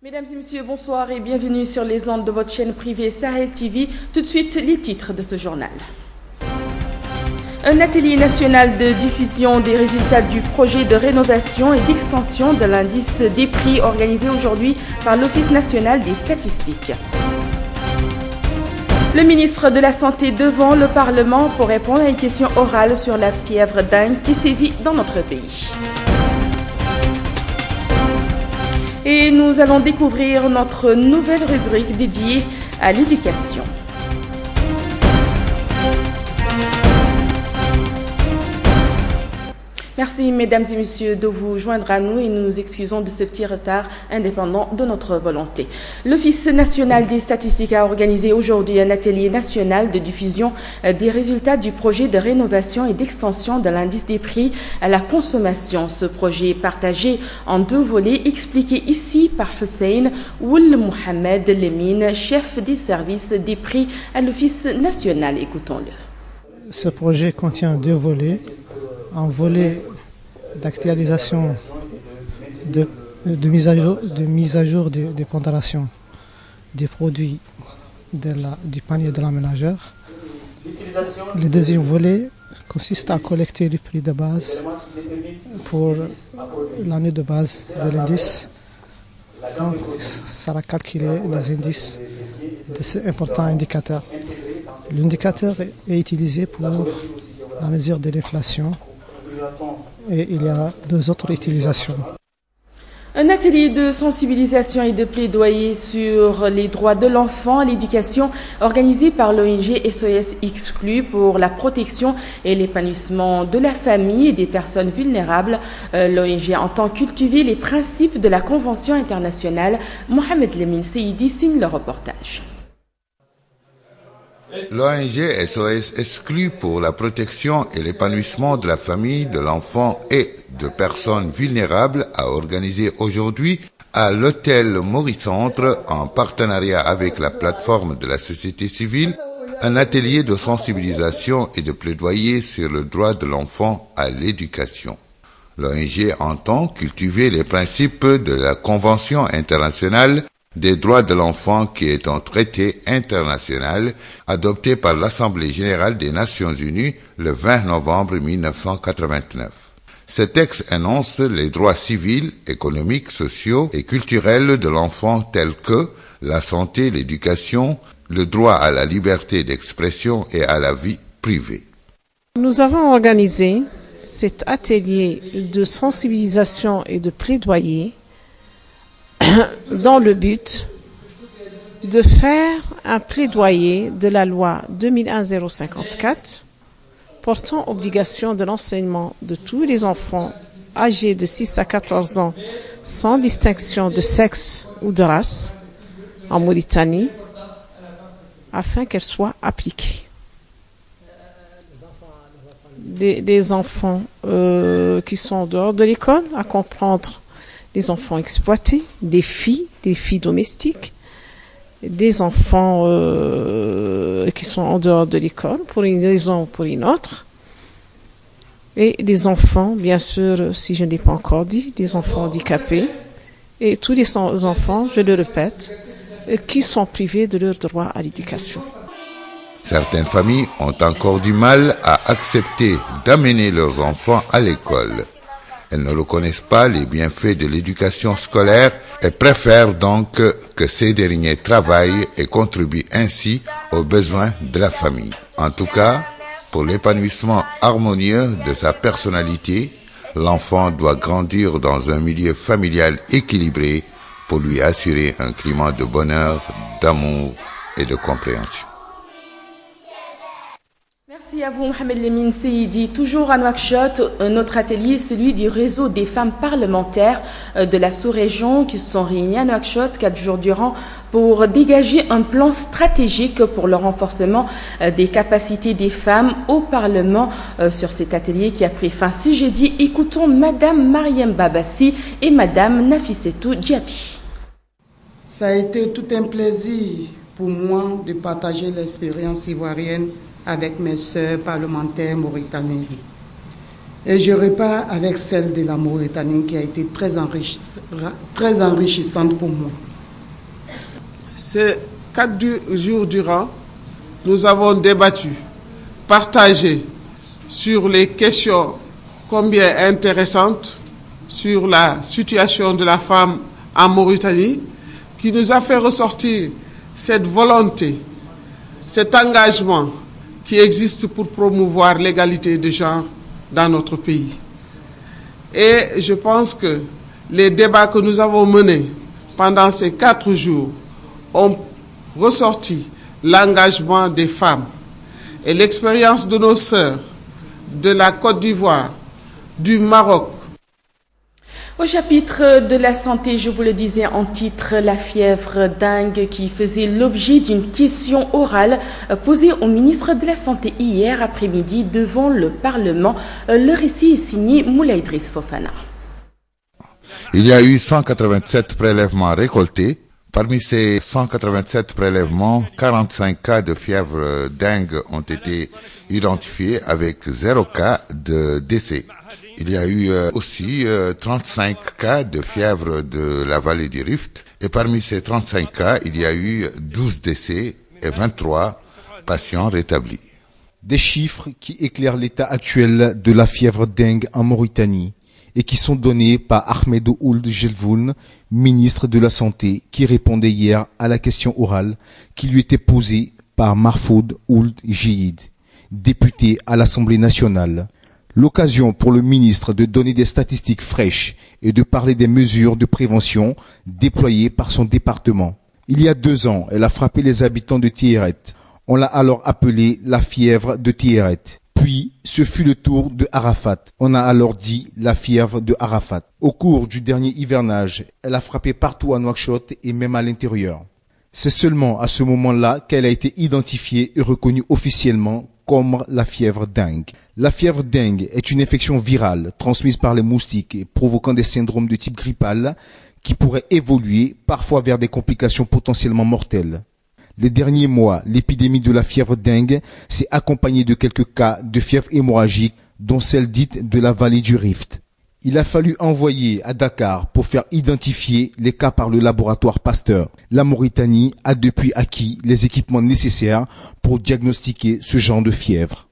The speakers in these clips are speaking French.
Mesdames et messieurs, bonsoir et bienvenue sur les ondes de votre chaîne privée Sahel TV. Tout de suite, les titres de ce journal. Un atelier national de diffusion des résultats du projet de rénovation et d'extension de l'indice des prix organisé aujourd'hui par l'Office national des statistiques. Le ministre de la Santé devant le Parlement pour répondre à une question orale sur la fièvre dingue qui sévit dans notre pays. Et nous allons découvrir notre nouvelle rubrique dédiée à l'éducation. Merci mesdames et messieurs de vous joindre à nous et nous nous excusons de ce petit retard indépendant de notre volonté. L'Office national des statistiques a organisé aujourd'hui un atelier national de diffusion des résultats du projet de rénovation et d'extension de l'indice des prix à la consommation. Ce projet est partagé en deux volets, expliqué ici par Hussein Ould Mohamed Lemine, chef des services des prix à l'Office national. Écoutons-le. Ce projet contient deux volets. Un volet d'actualisation, de mise à jour des pondérations des produits du panier de la ménagère. Le deuxième volet consiste à collecter les prix de base pour l'année de base de l'indice. Donc, ça va calculer les indices de ces importants indicateurs. L'indicateur est utilisé pour la mesure de l'inflation. Et il y a deux autres utilisations. Un atelier de sensibilisation et de plaidoyer sur les droits de l'enfant à l'éducation organisé par l'ONG SOS Exclus pour la protection et l'épanouissement de la famille et des personnes vulnérables. L'ONG entend cultiver les principes de la Convention internationale. Mohamed Lemine Seyidi signe le reportage. L'ONG SOS Exclus pour la protection et l'épanouissement de la famille, de l'enfant et de personnes vulnérables a organisé aujourd'hui à l'hôtel Mauricentre, en partenariat avec la plateforme de la société civile, un atelier de sensibilisation et de plaidoyer sur le droit de l'enfant à l'éducation. L'ONG entend cultiver les principes de la Convention internationale des droits de l'enfant qui est un traité international adopté par l'Assemblée générale des Nations unies le 20 novembre 1989. Ce texte énonce les droits civils, économiques, sociaux et culturels de l'enfant tels que la santé, l'éducation, le droit à la liberté d'expression et à la vie privée. Nous avons organisé cet atelier de sensibilisation et de plaidoyer dans le but de faire un plaidoyer de la loi 2001-054 portant obligation de l'enseignement de tous les enfants âgés de 6 à 14 ans sans distinction de sexe ou de race en Mauritanie afin qu'elle soit appliquée. Des enfants qui sont dehors de l'école, à comprendre des enfants exploités, des filles domestiques, des enfants qui sont en dehors de l'école pour une raison ou pour une autre, et des enfants, bien sûr, si je ne l'ai pas encore dit, des enfants handicapés, et tous les enfants, je le répète, qui sont privés de leur droit à l'éducation. Certaines familles ont encore du mal à accepter d'amener leurs enfants à l'école. Elles ne reconnaissent pas les bienfaits de l'éducation scolaire et préfèrent donc que ces derniers travaillent et contribuent ainsi aux besoins de la famille. En tout cas, pour l'épanouissement harmonieux de sa personnalité, l'enfant doit grandir dans un milieu familial équilibré pour lui assurer un climat de bonheur, d'amour et de compréhension. Merci à vous Mohamed Lemine Seyidi. Toujours à Nouakchott, un autre atelier, celui du réseau des femmes parlementaires de la sous-région qui se sont réunies à Nouakchott 4 jours durant pour dégager un plan stratégique pour le renforcement des capacités des femmes au Parlement. Sur cet atelier qui a pris fin ce jeudi, écoutons Madame Mariam Babassi et Madame Nafissetou Diaby. Ça a été tout un plaisir pour moi de partager l'expérience ivoirienne avec mes sœurs parlementaires mauritaniennes. Et je repars avec celle de la Mauritanie qui a été très enrichissante pour moi. Ces 4 jours durant, nous avons débattu, partagé sur les questions combien intéressantes sur la situation de la femme en Mauritanie, qui nous a fait ressortir cette volonté, cet engagement qui existe pour promouvoir l'égalité de genre dans notre pays. Et je pense que les débats que nous avons menés pendant ces 4 jours ont ressorti l'engagement des femmes et l'expérience de nos sœurs de la Côte d'Ivoire, du Maroc. Au chapitre de la santé, je vous le disais en titre, la fièvre dingue qui faisait l'objet d'une question orale posée au ministre de la Santé hier après-midi devant le Parlement. Le récit est signé Moulay Driss Fofana. Il y a eu 187 prélèvements récoltés. Parmi ces 187 prélèvements, 45 cas de fièvre dengue ont été identifiés avec 0 cas de décès. Il y a eu aussi 35 cas de fièvre de la vallée du Rift. Et parmi ces 35 cas, il y a eu 12 décès et 23 patients rétablis. Des chiffres qui éclairent l'état actuel de la fièvre dengue en Mauritanie et qui sont donnés par Ahmed Ould Jelvoun, ministre de la Santé, qui répondait hier à la question orale qui lui était posée par Mahfoud Ould Jihid, député à l'Assemblée nationale. L'occasion pour le ministre de donner des statistiques fraîches et de parler des mesures de prévention déployées par son département. Il y a 2 ans, elle a frappé les habitants de Tiéret. On l'a alors appelée la fièvre de Tiéret. Puis, ce fut le tour de Arafat. On a alors dit la fièvre de Arafat. Au cours du dernier hivernage, elle a frappé partout à Nouakchott et même à l'intérieur. C'est seulement à ce moment-là qu'elle a été identifiée et reconnue officiellement comme la fièvre dengue. La fièvre dengue est une infection virale transmise par les moustiques et provoquant des syndromes de type grippal qui pourraient évoluer parfois vers des complications potentiellement mortelles. Les derniers mois, l'épidémie de la fièvre dengue s'est accompagnée de quelques cas de fièvre hémorragique, dont celle dite de la vallée du Rift. Il a fallu envoyer à Dakar pour faire identifier les cas par le laboratoire Pasteur. La Mauritanie a depuis acquis les équipements nécessaires pour diagnostiquer ce genre de fièvre.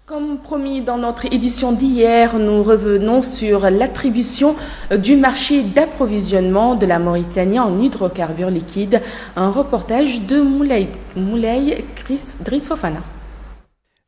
Comme promis dans notre édition d'hier, nous revenons sur l'attribution du marché d'approvisionnement de la Mauritanie en hydrocarbures liquides. Un reportage de Moulay Driss Fofana.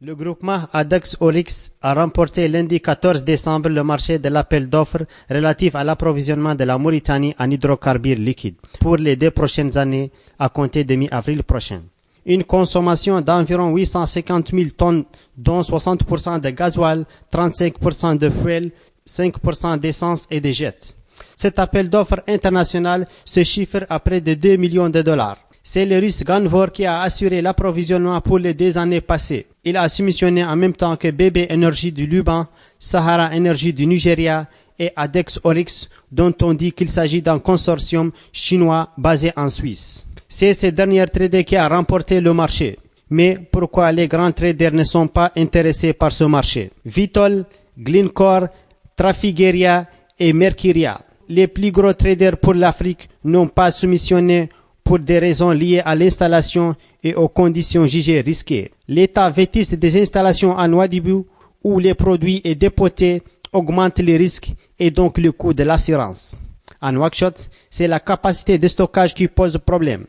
Le groupement Adex Oryx a remporté lundi 14 décembre le marché de l'appel d'offres relatif à l'approvisionnement de la Mauritanie en hydrocarbures liquides pour les 2 prochaines années à compter de mi-avril prochain. Une consommation d'environ 850 000 tonnes, dont 60% de gasoil, 35% de fuel, 5% d'essence et de jet. Cet appel d'offres international se chiffre à près de 2 millions de dollars. C'est le russe Ganvor qui a assuré l'approvisionnement pour les 2 années passées. Il a soumissionné en même temps que BB Energy du Liban, Sahara Energy du Nigeria et Adex Oryx, dont on dit qu'il s'agit d'un consortium chinois basé en Suisse. C'est ce dernier trader qui a remporté le marché. Mais pourquoi les grands traders ne sont pas intéressés par ce marché? Vitol, Glencore, Trafigura et Mercuria, les plus gros traders pour l'Afrique, n'ont pas soumissionné pour des raisons liées à l'installation et aux conditions jugées risquées. L'état vétuste des installations à Nouadhibou, où les produits est dépoté, augmente les risques et donc le coût de l'assurance. À Nouakchott, c'est la capacité de stockage qui pose problème.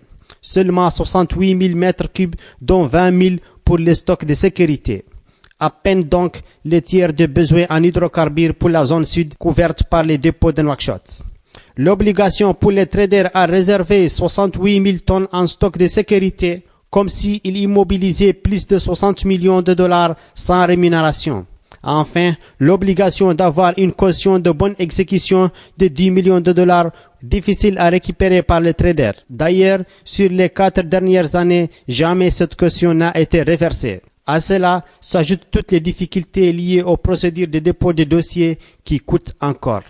Seulement 68 000 mètres cubes, dont 20 000 pour les stocks de sécurité. À peine donc le tiers de besoins en hydrocarbures pour la zone sud couverte par les dépôts de Nouakchott. L'obligation pour les traders à réserver 68 000 tonnes en stock de sécurité, comme s'ils immobilisaient plus de 60 millions de dollars sans rémunération. Enfin, l'obligation d'avoir une caution de bonne exécution de 10 millions de dollars, difficile à récupérer par les traders. D'ailleurs, sur les 4 dernières années, jamais cette caution n'a été reversée. À cela s'ajoutent toutes les difficultés liées aux procédures de dépôt de dossiers qui coûtent encore.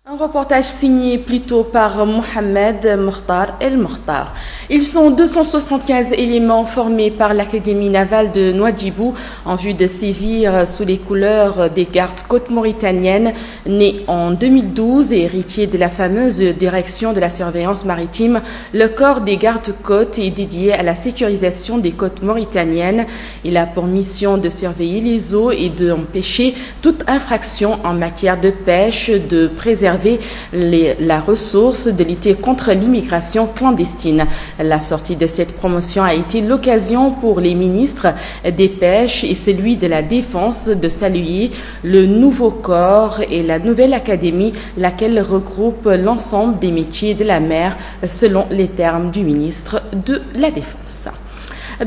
Un reportage signé plutôt par Mohamed Mokhtar El Mokhtar. Ils sont 275 éléments formés par l'Académie navale de Nouadhibou en vue de sévir sous les couleurs des gardes-côtes mauritaniennes. Né en 2012 et héritier de la fameuse direction de la surveillance maritime, le corps des gardes-côtes est dédié à la sécurisation des côtes mauritaniennes. Il a pour mission de surveiller les eaux et d'empêcher toute infraction en matière de pêche, de préserver la ressource, de lutter contre l'immigration clandestine. La sortie de cette promotion a été l'occasion pour les ministres des Pêches et celui de la Défense de saluer le nouveau corps et la nouvelle académie, laquelle regroupe l'ensemble des métiers de la mer selon les termes du ministre de la Défense.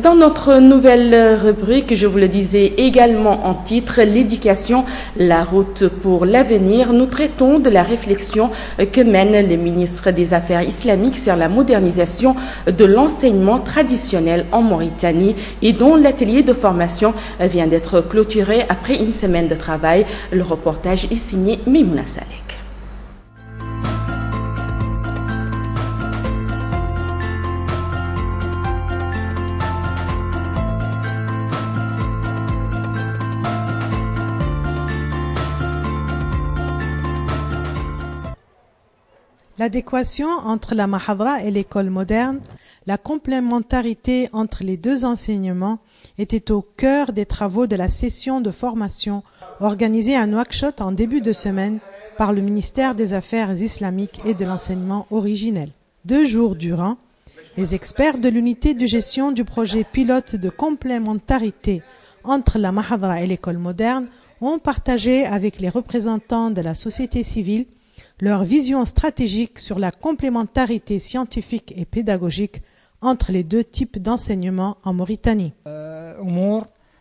Dans notre nouvelle rubrique, je vous le disais également en titre, l'éducation, la route pour l'avenir, nous traitons de la réflexion que mène le ministre des Affaires islamiques sur la modernisation de l'enseignement traditionnel en Mauritanie et dont l'atelier de formation vient d'être clôturé après une semaine de travail. Le reportage est signé Memouna Salek. L'adéquation entre la Mahadra et l'école moderne, la complémentarité entre les deux enseignements était au cœur des travaux de la session de formation organisée à Nouakchott en début de semaine par le ministère des Affaires islamiques et de l'enseignement originel. 2 jours durant, les experts de l'unité de gestion du projet pilote de complémentarité entre la Mahadra et l'école moderne ont partagé avec les représentants de la société civile leur vision stratégique sur la complémentarité scientifique et pédagogique entre les deux types d'enseignement en Mauritanie.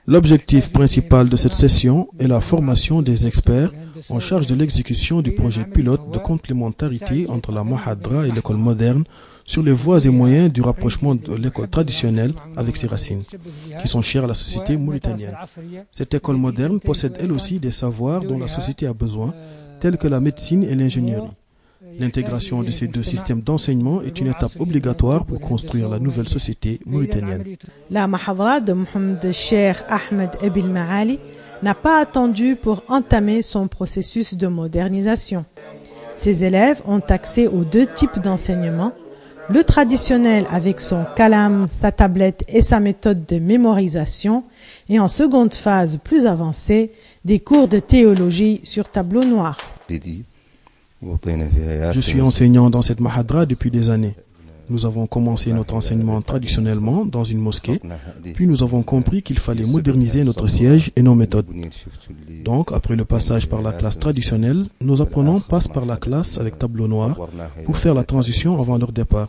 L'objectif principal de cette session est la formation des experts en charge de l'exécution du projet pilote de complémentarité entre la Mahadra et l'école moderne sur les voies et moyens du rapprochement de l'école traditionnelle avec ses racines, qui sont chères à la société mauritanienne. Cette école moderne possède elle aussi des savoirs dont la société a besoin, tels que la médecine et l'ingénierie. L'intégration de ces deux systèmes d'enseignement est une étape obligatoire pour construire la nouvelle société mauritanienne. La Mahadra de Mohamed Cheikh Ahmed Ebil Maali n'a pas attendu pour entamer son processus de modernisation. Ses élèves ont accès aux 2 types d'enseignement, le traditionnel avec son kalam, sa tablette et sa méthode de mémorisation, et en seconde phase plus avancée, des cours de théologie sur tableau noir. Je suis enseignant dans cette Mahadra depuis des années. Nous avons commencé notre enseignement traditionnellement dans une mosquée, puis nous avons compris qu'il fallait moderniser notre siège et nos méthodes. Donc, après le passage par la classe traditionnelle, nos apprenants passent par la classe avec tableau noir pour faire la transition avant leur départ.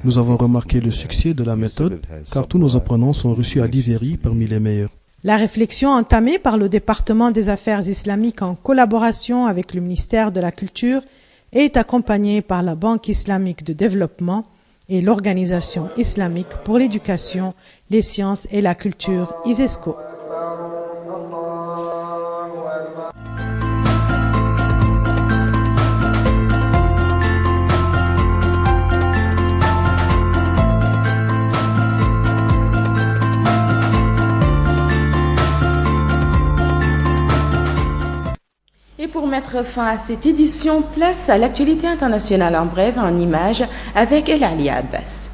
Nous avons remarqué le succès de la méthode car tous nos apprenants sont reçus à Dizéry parmi les meilleurs. La réflexion entamée par le département des affaires islamiques en collaboration avec le ministère de la Culture est accompagnée par la Banque islamique de développement et l'Organisation islamique pour l'éducation, les sciences et la culture ISESCO. Et pour mettre fin à cette édition, place à l'actualité internationale en bref, en images, avec El Ali Abbas.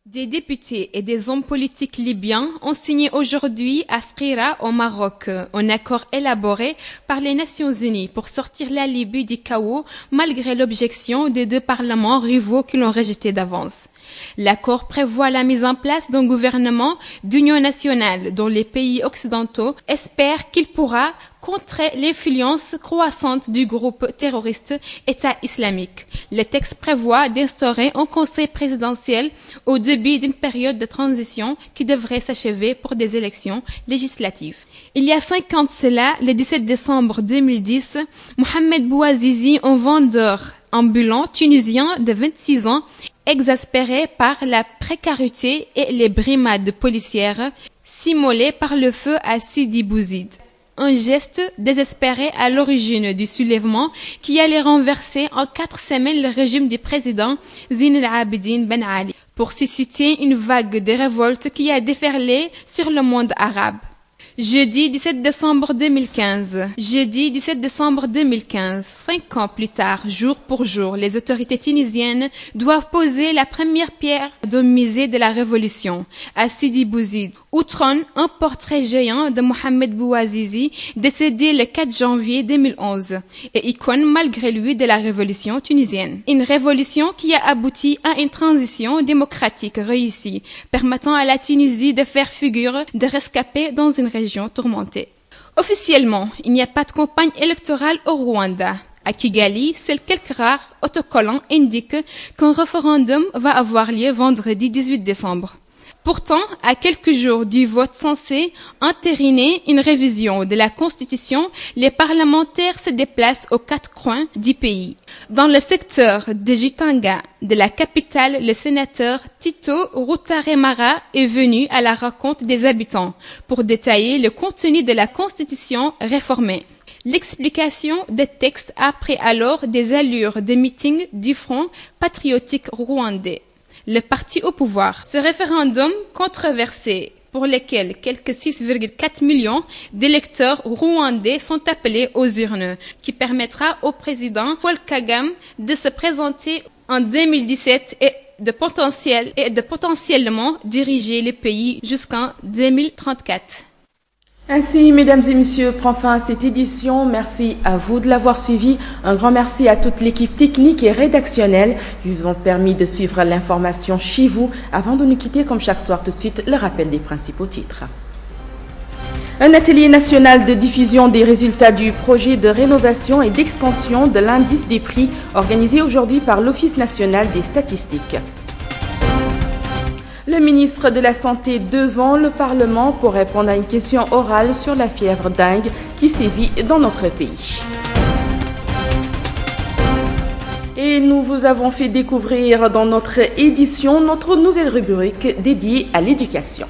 Des députés et des hommes politiques libyens ont signé aujourd'hui à Skhira au Maroc un accord élaboré par les Nations Unies pour sortir la Libye du chaos malgré l'objection des 2 parlements rivaux qui l'ont rejeté d'avance. L'accord prévoit la mise en place d'un gouvernement d'union nationale dont les pays occidentaux espèrent qu'il pourra contrer l'influence croissante du groupe terroriste État islamique. Le texte prévoit d'instaurer un conseil présidentiel au début d'une période de transition qui devrait s'achever pour des élections législatives. Il y a 5 ans de cela, le 17 décembre 2010, Mohamed Bouazizi, un vendeur ambulant tunisien de 26 ans, exaspéré par la précarité et les brimades policières, s'immolait par le feu à Sidi Bouzid. un geste désespéré à l'origine du soulèvement qui allait renverser en 4 semaines le régime du président Zine el-Abidine Ben Ali pour susciter une vague de révolte qui a déferlé sur le monde arabe. Jeudi 17 décembre 2015. 5 ans plus tard, jour pour jour, les autorités tunisiennes doivent poser la première pierre du musée de la Révolution à Sidi Bouzid, où trône un portrait géant de Mohamed Bouazizi, décédé le 4 janvier 2011, et icône malgré lui de la Révolution tunisienne. Une révolution qui a abouti à une transition démocratique réussie, permettant à la Tunisie de faire figure de rescapé dans une région tourmentée. Officiellement, il n'y a pas de campagne électorale au Rwanda. À Kigali, seuls quelques rares autocollants indiquent qu'un référendum va avoir lieu vendredi 18 décembre. Pourtant, à quelques jours du vote censé entériner une révision de la Constitution, les parlementaires se déplacent aux 4 coins du pays. Dans le secteur de Jitanga, de la capitale, le sénateur Tito Rutaremara est venu à la rencontre des habitants pour détailler le contenu de la Constitution réformée. L'explication des textes a pris alors des allures de meeting du Front patriotique rwandais, le parti au pouvoir. Ce référendum controversé, pour lequel quelques 6,4 millions d'électeurs rwandais sont appelés aux urnes, qui permettra au président Paul Kagame de se présenter en 2017 et de potentiellement diriger le pays jusqu'en 2034. Ainsi, mesdames et messieurs, prend fin à cette édition. Merci à vous de l'avoir suivi. Un grand merci à toute l'équipe technique et rédactionnelle qui vous ont permis de suivre l'information chez vous. Avant de nous quitter, comme chaque soir, tout de suite, le rappel des principaux titres. Un atelier national de diffusion des résultats du projet de rénovation et d'extension de l'indice des prix organisé aujourd'hui par l'Office national des statistiques. Le ministre de la Santé devant le Parlement pour répondre à une question orale sur la fièvre dingue qui sévit dans notre pays. Et nous vous avons fait découvrir dans notre édition notre nouvelle rubrique dédiée à l'éducation.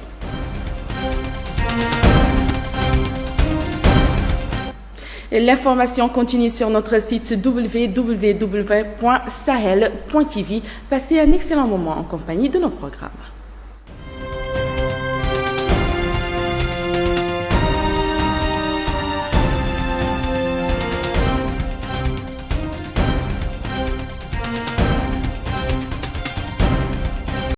L'information continue sur notre site www.sahel.tv. Passez un excellent moment en compagnie de nos programmes.